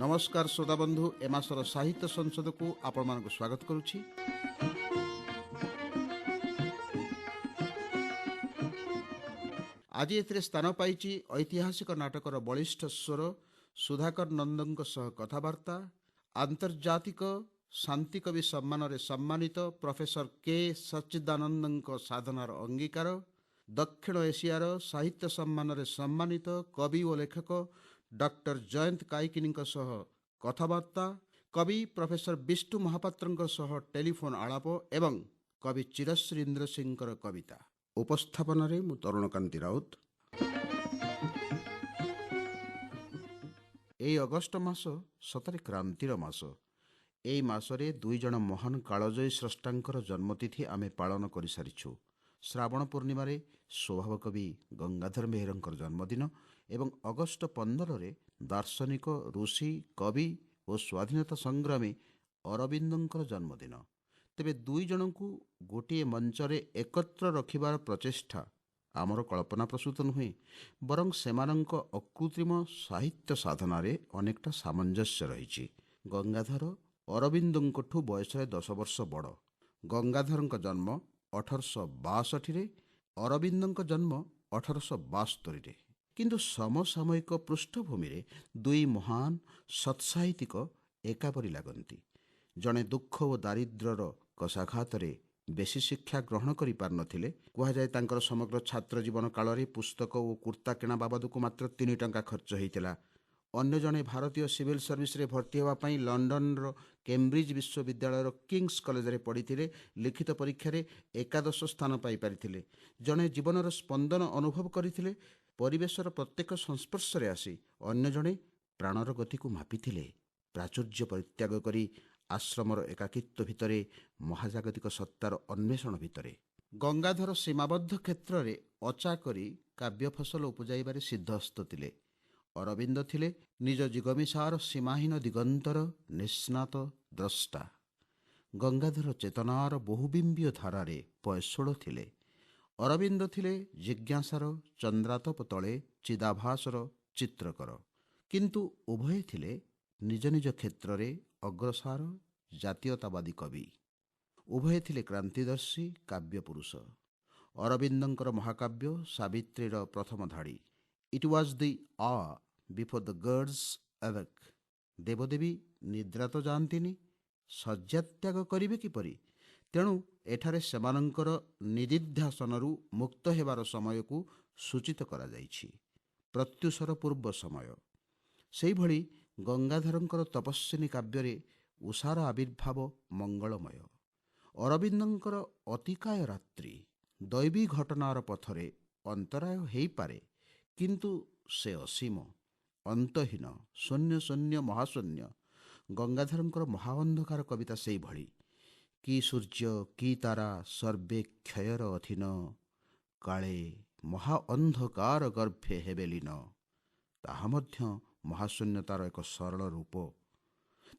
नमस्कार श्रोता बंधु ए मासर साहित्य संसद को आपण मानक स्वागत करुछि। आज एथिरे स्थान पाइछि ऐतिहासिक नाटकर बलिष्ठ स्वर सुधाकर नंदनक सह कथावार्ता। आंतर्जातिक शांति कवि सम्मान रे सम्मानित प्रोफेसर के सच्चिदानंदଙ୍କ साधनार अंगीकार। दक्षिण एशियार साहित्य सम्मान रे सम्मानित कवि और लेखक डॉक्टर जयंत काइकिनीଙ୍କ सह कथावार्ता। कवि प्रोफेसर विष्णु महापात्रଙ୍କ सह टेलीफोन आलाप एवं कवि चिरश्री इंद्र सिंहଙ୍କର कविता उपस्थापन रे मु तरुणकांति राउत। এই ଅଗଷ୍ଟ ମାସ ସତରେ କ୍ରାନ୍ତିର ମାସ। এই ମାସରେ ଦୁଇ ଜଣ ମହାନ କାଳଜୟୀ ସ୍ରଷ୍ଟାଙ୍କର ଜନ୍ମତିଥି ଆମେ ପାଳନ କରିସାରିଛୁ। ଶ୍ରାବଣ ପୂର୍ଣ୍ଣିମାରେ ସ୍ୱଭାବ କବି ଗଙ୍ଗାଧର ମେହେରଙ୍କର ଜନ୍ମଦିନ ଏବଂ ଅଗଷ୍ଟ 15ରେ ଦାର୍ଶନିକ ଋଷି କବି ଓ ସ୍ୱାଧୀନତା ସଂଗ୍ରାମୀ ଅରବିନ୍ଦଙ୍କର ଜନ୍ମଦିନ। ତେବେ ଦୁଇ ଜଣଙ୍କୁ ଗୋଟିଏ ମଞ୍ଚରେ ଏକତ୍ର ରଖିବାର ପ୍ରଚେଷ୍ଟା ଆମର କଳ୍ପନା ପ୍ରସୂତ ନୁହେଁ, ବରଂ ସେମାନଙ୍କ ଅକୃତ୍ରିମ ସାହିତ୍ୟ ସାଧନାରେ ଅନେକଟା ସାମଞ୍ଜସ୍ୟ ରହିଛି। ଗଙ୍ଗାଧର ଅରବିନ୍ଦଙ୍କଠୁ ବୟସରେ 10 ବର୍ଷ ବଡ଼। ଗଙ୍ଗାଧରଙ୍କ ଜନ୍ମ 1862ରେ, ଅରବିନ୍ଦଙ୍କ ଜନ୍ମ 1872ରେ। କିନ୍ତୁ ସମସାମୟିକ ପୃଷ୍ଠଭୂମିରେ ଦୁଇ ମହାନ ସତ୍ସାହିତ୍ୟିକ ଏକାପରି ଲାଗନ୍ତି। ଜଣେ ଦୁଃଖ ଓ ଦାରିଦ୍ର୍ୟର କଷାଘାତରେ ବେଶୀ ଶିକ୍ଷା ଗ୍ରହଣ କରିପାରିନଥିଲେ। କୁହାଯାଏ ତାଙ୍କର ସମଗ୍ର ଛାତ୍ର ଜୀବନ କାଳରେ ପୁସ୍ତକ ଓ କୁର୍ତ୍ତା କିଣା ବାବଦକୁ ମାତ୍ର 3 ଟଙ୍କା ଖର୍ଚ୍ଚ ହୋଇଥିଲା। ଅନ୍ୟ ଜଣେ ଭାରତୀୟ ସିଭିଲ୍ ସର୍ଭିସରେ ଭର୍ତ୍ତି ହେବା ପାଇଁ ଲଣ୍ଡନର କେମ୍ବ୍ରିଜ୍ ବିଶ୍ୱବିଦ୍ୟାଳୟର କିଙ୍ଗସ୍ କଲେଜରେ ପଢ଼ିଥିଲେ। ଲିଖିତ ପରୀକ୍ଷାରେ ଏକାଦଶ ସ୍ଥାନ ପାଇପାରିଥିଲେ। ଜଣେ ଜୀବନର ସ୍ପନ୍ଦନ ଅନୁଭବ କରିଥିଲେ ପରିବେଶର ପ୍ରତ୍ୟେକ ସଂସ୍ପର୍ଶରେ ଆସି। ଅନ୍ୟ ଜଣେ ପ୍ରାଣର ଗତିକୁ ମାପିଥିଲେ ପ୍ରାଚୁର୍ଯ୍ୟ ପରିତ୍ୟାଗ କରି ଆଶ୍ରମର ଏକାକିତ୍ୱ ଭିତରେ, ମହାଜାଗତିକ ସତ୍ତାର ଅନ୍ୱେଷଣ ଭିତରେ। ଗଙ୍ଗାଧର ସୀମାବଦ୍ଧ କ୍ଷେତ୍ରରେ ଅଚା କରି କାବ୍ୟ ଫସଲ ଉପଜାଇବାରେ ସିଦ୍ଧହସ୍ତ ଥିଲେ। ଅରବିନ୍ଦ ଥିଲେ ନିଜ ଜିଗମିସାର ସୀମାହୀନ ଦିଗନ୍ତର ନିଷ୍ଣାତ ଦ୍ରଷ୍ଟା। ଗଙ୍ଗାଧର ଚେତନାର ବହୁବିମ୍ବୀୟ ଧାରାରେ ପୟସୋଳ ଥିଲେ। ଅରବିନ୍ଦ ଥିଲେ ଜିଜ୍ଞାସାର ଚନ୍ଦ୍ରାତପ ତଳେ ଚିଦାଭାସର ଚିତ୍ରକର। କିନ୍ତୁ ଉଭୟ ଥିଲେ ନିଜ ନିଜ କ୍ଷେତ୍ରରେ ଅଗ୍ରସାର ଜାତୀୟତାବାଦୀ କବି। ଉଭୟ ଥିଲେ କ୍ରାନ୍ତିଦର୍ଶୀ କାବ୍ୟପୁରୁଷ। ଅରବିନ୍ଦଙ୍କର ମହାକାବ୍ୟ ସାବିତ୍ରୀର ପ୍ରଥମ ଧାଡ଼ି, it was the hour before the gods awake. ଦେବଦେବୀ ନିଦ୍ରା ତ ଯାଆନ୍ତିନି, ଶଯ୍ୟାତ୍ୟାଗ କରିବେ କିପରି? ତେଣୁ ଏଠାରେ ସେମାନଙ୍କର ନିଦିଧ୍ୟାସନରୁ ମୁକ୍ତ ହେବାର ସମୟକୁ ସୂଚିତ କରାଯାଇଛି, ପ୍ରତ୍ୟୁଷର ପୂର୍ବ ସମୟ। ସେହିଭଳି ଗଙ୍ଗାଧରଙ୍କର ତପସ୍ୱିନୀ କାବ୍ୟରେ ଉଷାର ଆବିର୍ଭାବ ମଙ୍ଗଳମୟ। ଅରବିନ୍ଦଙ୍କର ଅତିକାୟ ରାତ୍ରି। ଦୈବୀ ଘଟଣାର ପଥରେ ଅନ୍ତରାୟ ହୋଇପାରେ, କିନ୍ତୁ ସେ ଅସୀମ, ଅନ୍ତହୀନ, ଶୂନ୍ୟ ଶୂନ୍ୟ ମହାଶୂନ୍ୟ। ଗଙ୍ଗାଧରଙ୍କର ମହାଅନ୍ଧକାର କବିତା ସେଇଭଳି। କି ସୂର୍ଯ୍ୟ କି ତାରା ସର୍ବେ କ୍ଷୟର ଅଧୀନ, କାଳେ ମହାଅନ୍ଧକାର ଗର୍ଭେ ହେବେ ଲୀନ। ତାହା ମଧ୍ୟ ମହାଶୂନ୍ୟତାର ଏକ ସରଳ ରୂପ।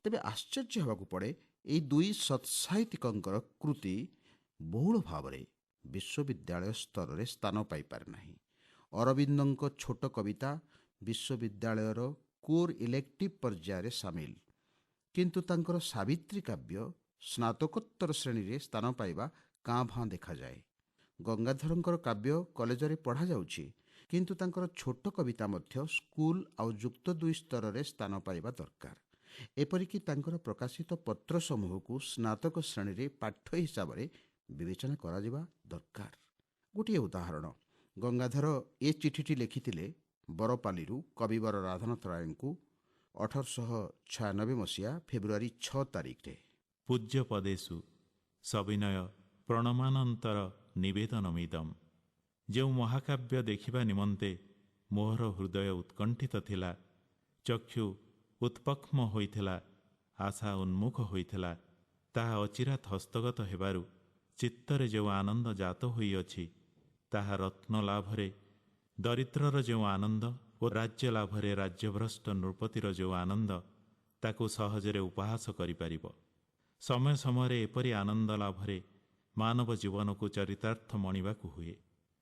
ତେବେ ଆଶ୍ଚର୍ଯ୍ୟ ହେବାକୁ ପଡ଼େ, ଏହି ଦୁଇ ସତ୍ସାହିତ୍ୟିକଙ୍କର କୃତି ବହୁଳ ଭାବରେ ବିଶ୍ୱବିଦ୍ୟାଳୟ ସ୍ତରରେ ସ୍ଥାନ ପାଇପାରେ ନାହିଁ। ଅରବିନ୍ଦଙ୍କ ଛୋଟ କବିତା ବିଶ୍ୱବିଦ୍ୟାଳୟର କୋର୍ ଇଲେକ୍ଟିଭ୍ ପର୍ଯ୍ୟାୟରେ ସାମିଲ, କିନ୍ତୁ ତାଙ୍କର ସାବିତ୍ରୀ କାବ୍ୟ ସ୍ନାତକୋତ୍ତର ଶ୍ରେଣୀରେ ସ୍ଥାନ ପାଇବା କାଁ ଭାଁ ଦେଖାଯାଏ। ଗଙ୍ଗାଧରଙ୍କର କାବ୍ୟ କଲେଜରେ ପଢ଼ାଯାଉଛି, କିନ୍ତୁ ତାଙ୍କର ଛୋଟ କବିତା ମଧ୍ୟ ସ୍କୁଲ ଆଉ ଯୁକ୍ତ 2 ସ୍ତରରେ ସ୍ଥାନ ପାଇବା ଦରକାର। ଏପରିକି ତାଙ୍କର ପ୍ରକାଶିତ ପତ୍ର ସମୂହକୁ ସ୍ନାତକ ଶ୍ରେଣୀରେ ପାଠ୍ୟ ହିସାବରେ ବିବେଚନା କରାଯିବା ଦରକାର। ଗୋଟିଏ ଉଦାହରଣ, ଗଙ୍ଗାଧର ଏ ଚିଠିଟି ଲେଖିଥିଲେ ବରପାଲିରୁ କବିବର ରାଧାନାଥ ରାୟଙ୍କୁ 1896 ମସିହା ଫେବୃଆରୀ 6 ତାରିଖରେ। ପୂଜ୍ୟ ପଦେଷୁ ସବିନୟ ପ୍ରଣମାନନ୍ତର ନିବେଦନମିଦମ୍। ଯେଉଁ ମହାକାବ୍ୟ ଦେଖିବା ନିମନ୍ତେ ମୋହର ହୃଦୟ ଉତ୍କଣ୍ଠିତ ଥିଲା, ଚକ୍ଷୁ ଉତ୍ପକ୍ଷ୍ମ ହୋଇଥିଲା, ଆଶା ଉନ୍ମୁଖ ହୋଇଥିଲା, ତାହା ଅଚିରାତ ହସ୍ତଗତ ହେବାରୁ ଚିତ୍ତରେ ଯେଉଁ ଆନନ୍ଦ ଜାତ ହୋଇଅଛି, ତାହା ରତ୍ନ ଲାଭରେ ଦରିଦ୍ରର ଯେଉଁ ଆନନ୍ଦ ଓ ରାଜ୍ୟ ଲାଭରେ ରାଜ୍ୟଭ୍ରଷ୍ଟ ନୃପତିର ଯେଉଁ ଆନନ୍ଦ, ତାକୁ ସହଜରେ ଉପହାସ କରିପାରିବ। ସମୟ ସମୟରେ ଏପରି ଆନନ୍ଦ ଲାଭରେ ମାନବ ଜୀବନକୁ ଚରିତାର୍ଥ ମଣିବାକୁ ହୁଏ।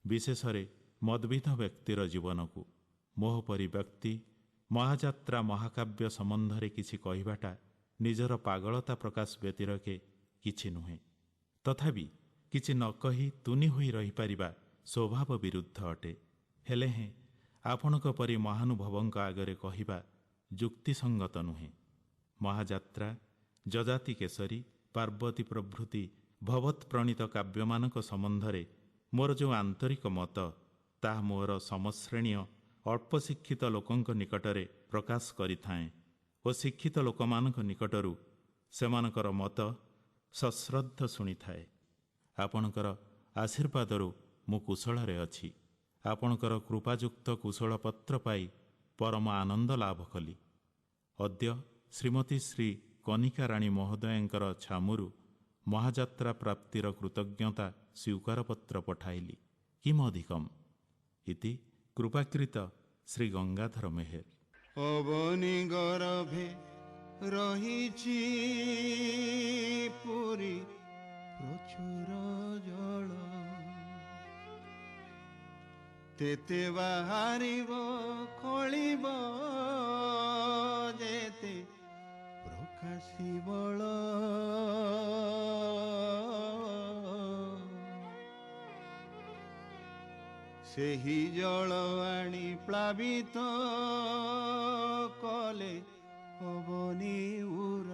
ବିଶେଷରେ ମଦ୍ବିଧ ବ୍ୟକ୍ତିର ଜୀବନକୁ। ମୋହ ପରି ବ୍ୟକ୍ତି ମହାଯାତ୍ରା ମହାକାବ୍ୟ ସମ୍ବନ୍ଧରେ କିଛି କହିବାଟା ନିଜର ପାଗଳତା ପ୍ରକାଶ ବ୍ୟତିରେକେ କିଛି ନୁହେଁ। ତଥାପି କିଛି ନ କହି ତୁନି ହୋଇ ରହିପାରିବା ସ୍ୱଭାବ ବିରୁଦ୍ଧ ଅଟେ। ହେଲେ ହେଁ ଆପଣଙ୍କ ପରି ମହାନୁଭବଙ୍କ ଆଗରେ କହିବା ଯୁକ୍ତିସଙ୍ଗତ ନୁହେଁ। ମହାଯାତ୍ରା, ଯଜାତି କେଶରୀ, ପାର୍ବତୀ ପ୍ରଭୃତି ଭବତ୍ପ୍ରଣୀତ କାବ୍ୟମାନଙ୍କ ସମ୍ବନ୍ଧରେ ମୋର ଯେଉଁ ଆନ୍ତରିକ ମତ, ତାହା ମୋର ସମଶ୍ରେଣୀୟ ଅଳ୍ପ ଶିକ୍ଷିତ ଲୋକଙ୍କ ନିକଟରେ ପ୍ରକାଶ କରିଥାଏଁ ଓ ଶିକ୍ଷିତ ଲୋକମାନଙ୍କ ନିକଟରୁ ସେମାନଙ୍କର ମତ ସଶ୍ରଦ୍ଧ ଶୁଣିଥାଏ। ଆପଣଙ୍କର ଆଶୀର୍ବାଦରୁ ମୁଁ କୁଶଳରେ ଅଛି। ଆପଣଙ୍କର କୃପାଯୁକ୍ତ କୁଶଳପତ୍ର ପାଇ ପରମ ଆନନ୍ଦ ଲାଭ କଲି। ଅଦ୍ୟ ଶ୍ରୀମତୀ ଶ୍ରୀ କନିକା ରାଣୀ ମହୋଦୟଙ୍କର ଛାମୁରୁ ମହାଯାତ୍ରା ପ୍ରାପ୍ତିର କୃତଜ୍ଞତା ସ୍ୱୀକାରପତ୍ର ପଠାଇଲି। କିମ୍ ଅଧିକମ୍ ଇତି କୃପାକୃତ ଶ୍ରୀ ଗଙ୍ଗାଧର ମେହେର। ଅବନି ଗରଭେ ରହିଛି ପୁରୀ ପ୍ରଚୁର ଜଳ, ତେତେ ବାହାରିବ ଖଳିବ ଯେତେ ପ୍ରକାଶୀ ବଳ। ସେହି ଜଳ ଆଣି ପ୍ଳାବିତ କଲେ ଅବନି ଉର,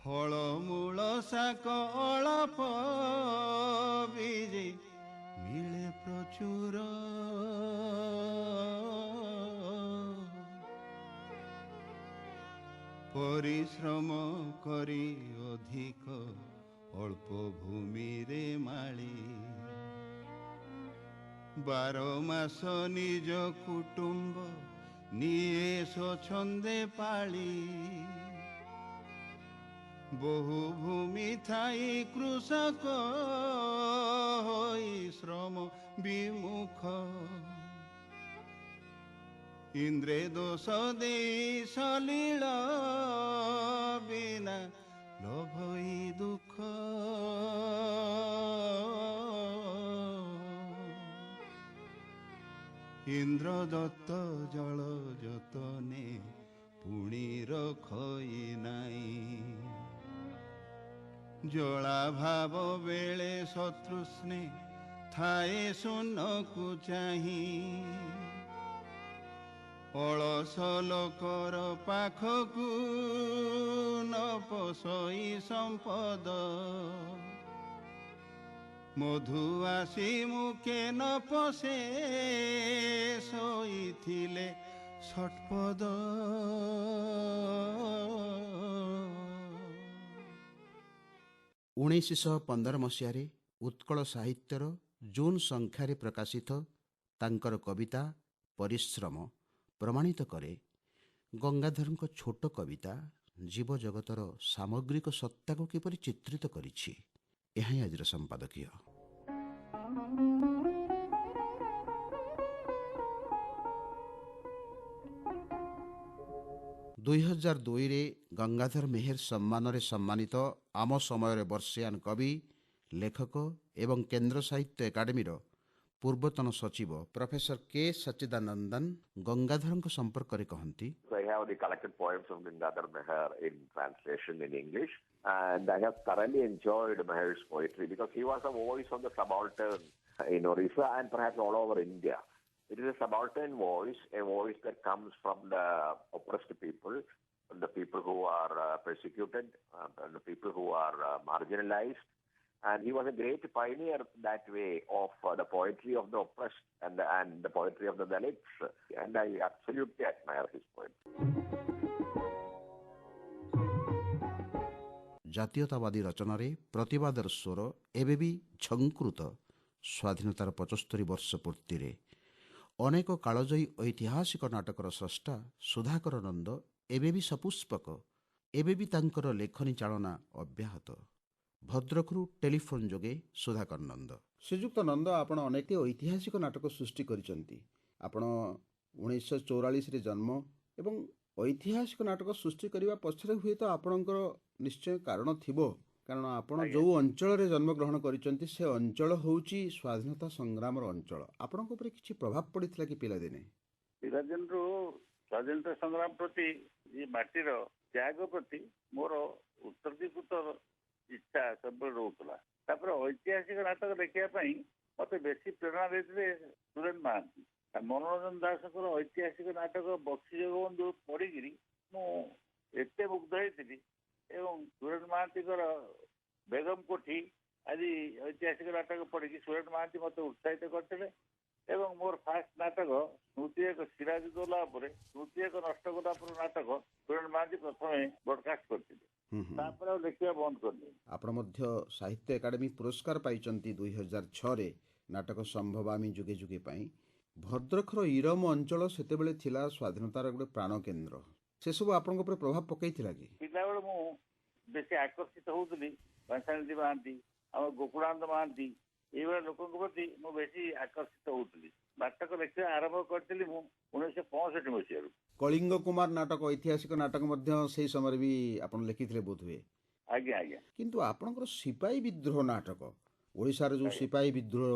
ଫଳମୂଳ ଶାକ ଅଳପ ବୀଜେ ମିଳେ ପ୍ରଚୁର। ପରିଶ୍ରମ କରି ଅଧିକ ଅଳ୍ପ ଭୂମିରେ ମାଳି, 12 ମାସ ନିଜ କୁଟୁମ୍ବ ନିଏ ସ୍ୱଚ୍ଛନ୍ଦେ ପାଳି। ବହୁ ଭୂମି ଥାଇ କୃଷକ ହୋଇ ଶ୍ରମ ବିମୁଖ, ଇନ୍ଦ୍ରେ ଦୋଷ ଦେଇ ସଲିଳ ବିନା ଲୋଭଇ ଦୁଃଖ। ଇନ୍ଦ୍ର ଦତ୍ତ ଜଳ ଯତନେ ପୁଣି ରଖଇ ନାହିଁ, ଜଳାଭାବ ବେଳେ ଶତ୍ରୁଷ୍ଣେ ଥାଏ ଶୂନକୁ ଚାହିଁ। ଅଳସ ଲୋକର ପାଖକୁ ନ ପୋଷଇ ସମ୍ପଦ, ମଧୁ ଆସି ମୁଖେ ନ ପଶେ ଶୋଇଥିଲେ ଷଟ୍ପଦ। 1915 ମସିହାରେ ଉତ୍କଳ ସାହିତ୍ୟର ଜୁନ୍ ସଂଖ୍ୟାରେ ପ୍ରକାଶିତ ତାଙ୍କର କବିତା ପରିଶ୍ରମ ପ୍ରମାଣିତ କରେ ଗଙ୍ଗାଧରଙ୍କ ଛୋଟ କବିତା ଜୀବଜଗତର ସାମଗ୍ରିକ ସତ୍ତାକୁ କିପରି ଚିତ୍ରିତ କରିଛି। ଏହା ହିଁ ଆଜିର ସମ୍ପାଦକୀୟ। 2002ରେ ଗଙ୍ଗାଧର ମେହେର ସମ୍ମାନରେ ସମ୍ମାନିତ ଆମ ସମୟରେ ବର୍ଷିୟାନ କବି, ଲେଖକ ଏବଂ କେନ୍ଦ୍ର ସାହିତ୍ୟ ଏକାଡେମୀର ପୂର୍ବତନ ସଚିବ ପ୍ରଫେସର କେ ସଚ୍ଚିଦାନନ୍ଦନ ଗଙ୍ଗାଧରଙ୍କ ସମ୍ପର୍କରେ କହନ୍ତି। I have the collected poems of Gangadhar Meher in translation in English, and I have thoroughly enjoyed Meher's poetry because he was a voice of the subaltern in Orissa and perhaps all over India. It is a subaltern voice, a voice that comes from the oppressed people, the people who are persecuted, the people who are marginalized. And he was a great pioneer that way of the poetry of the oppressed and the poetry of the Dalits. And I absolutely admire his poetry. ଜାତୀୟତାବାଦୀ ରଚନାରେ ପ୍ରତିବାଦର ସ୍ୱର ଏବେ ବି ଝଙ୍କୃତ। ସ୍ୱାଧୀନତାର 75 ବର୍ଷ ପୂର୍ତ୍ତିରେ ଅନେକ କାଳଜୟୀ ଐତିହାସିକ ନାଟକର ସ୍ରଷ୍ଟା ସୁଧାକର ନନ୍ଦ ଏବେ ବି ସପୁଷ୍ପକ। ଏବେ ବି ତାଙ୍କର ଲେଖନୀ ଚାଳନା ଅବ୍ୟାହତ। ଭଦ୍ରକରୁ ଟେଲିଫୋନ୍ ଯୋଗେ ସୁଧାକର ନନ୍ଦ। ଶ୍ରୀଯୁକ୍ତ ନନ୍ଦ, ଆପଣ ଅନେକ ଐତିହାସିକ ନାଟକ ସୃଷ୍ଟି କରିଛନ୍ତି। ଆପଣ 1944ରେ ଜନ୍ମ ଏବଂ ଐତିହାସିକ ନାଟକ ସୃଷ୍ଟି କରିବା ପଛରେ ହୁଏତ ଆପଣଙ୍କର ନିଶ୍ଚୟ କାରଣ ଥିବ। କାରଣ ଆପଣ ଯେଉଁ ଅଞ୍ଚଳରେ ଜନ୍ମଗ୍ରହଣ କରିଛନ୍ତି ସେ ଅଞ୍ଚଳ ହେଉଛି ସ୍ୱାଧୀନତା ସଂଗ୍ରାମର ଅଞ୍ଚଳ। ଆପଣଙ୍କ ଉପରେ କିଛି ପ୍ରଭାବ ପଡ଼ିଥିଲା କି ପିଲାଦିନେ? ପିଲାଦିନରୁ ସ୍ୱାଧୀନତା ସଂଗ୍ରାମ ପ୍ରତି ଏ ମାଟିର ତ୍ୟାଗ ପ୍ରତି ମୋର ଉତ୍ତରୀକୃତ ଇଚ୍ଛା ସବୁବେଳେ ରହୁଥିଲା। ତାପରେ ଐତିହାସିକ ନାଟକ ଦେଖିବା ପାଇଁ ମତେ ବେଶୀ ପ୍ରେରଣା ଦେଇଥିଲେ ସୁରେନ ମହାନ୍ତି। ମନୋରଞ୍ଜନ ଦାସଙ୍କର ଐତିହାସିକ ନାଟକ ବକ୍ସି ଜଗବନ୍ଧୁ ପଢିକିରି ମୁଁ ଏତେ ମୁଗ୍ଧ ହେଇଥିଲି ଏବଂ ସୁରେନ ମହାନ୍ତିଙ୍କର ବେଗମ କୋଠି ଆଜି ଐତିହାସିକ ନାଟକ ପଢିକି ସୁରେନ ମହାନ୍ତି ମତେ ଉତ୍ସାହିତ କରିଥିଲେ ଏବଂ ମୋର ଫାଷ୍ଟ ନାଟକ ସ୍ମୃତି ଏକ ସିରାଜଉଦ୍ଦୌଲା ଉପରେ ସ୍ମୃତି ଏକ ନଷ୍ଟ କଲା ପରେ ନାଟକ ସୁରେନ ମହାନ୍ତି ପ୍ରଥମେ ବ୍ରଡକାଷ୍ଟ କରିଥିଲେ। ତାପରେ ଆଉ ଦେଖିବା ବନ୍ଦ କରିଦେଲି। ଆପଣ ମଧ୍ୟ ସାହିତ୍ୟ ଏକାଡେମୀ ପୁରସ୍କାର ପାଇଛନ୍ତି 2006ରେ ନାଟକ ସମ୍ଭବାମି ଯୁଗେ ଯୁଗେ ପାଇଁ। ଭଦ୍ରଖର ଇରମ ଅଞ୍ଚଳ ସେତେବେଳେ ଥିଲା ସ୍ୱାଧୀନତାର ଗୋଟେ ପ୍ରାଣକେନ୍ଦ୍ର। ସେସବୁ ଆପଣଙ୍କ ଉପରେ ପ୍ରଭାବ ପକାଇଥିଲା କି? ପିଲାବେଳେ ମୁଁ ବେଶୀ ଆକର୍ଷିତ ହଉଥିଲି ଭାଷାନିଧି ମହାନ୍ତି, ଆମ ଗୋକୁଳାନନ୍ଦ ମହାନ୍ତି ଏଇଭଳିଆ ଲୋକଙ୍କ ପ୍ରତି ମୁଁ ବେଶୀ ଆକର୍ଷିତ ହଉଥିଲି। ନାଟକ ଲେଖିବା ଆରମ୍ଭ କରିଥିଲି ମୁଁ 1965 ମସିହାରୁ। କଳିଙ୍ଗ କୁମାର ନାଟକ ଐତିହାସିକ ନାଟକ ମଧ୍ୟ ସେହି ସମୟରେ ବି ଆପଣ ଲେଖିଥିଲେ ବୋଧହୁଏ। ଆଜ୍ଞା ଆଜ୍ଞା। କିନ୍ତୁ ଆପଣଙ୍କର ସିପାହୀ ବିଦ୍ରୋହ ନାଟକ, ଓଡ଼ିଶାର ଯେଉଁ ସିପାହୀ ବିଦ୍ରୋହ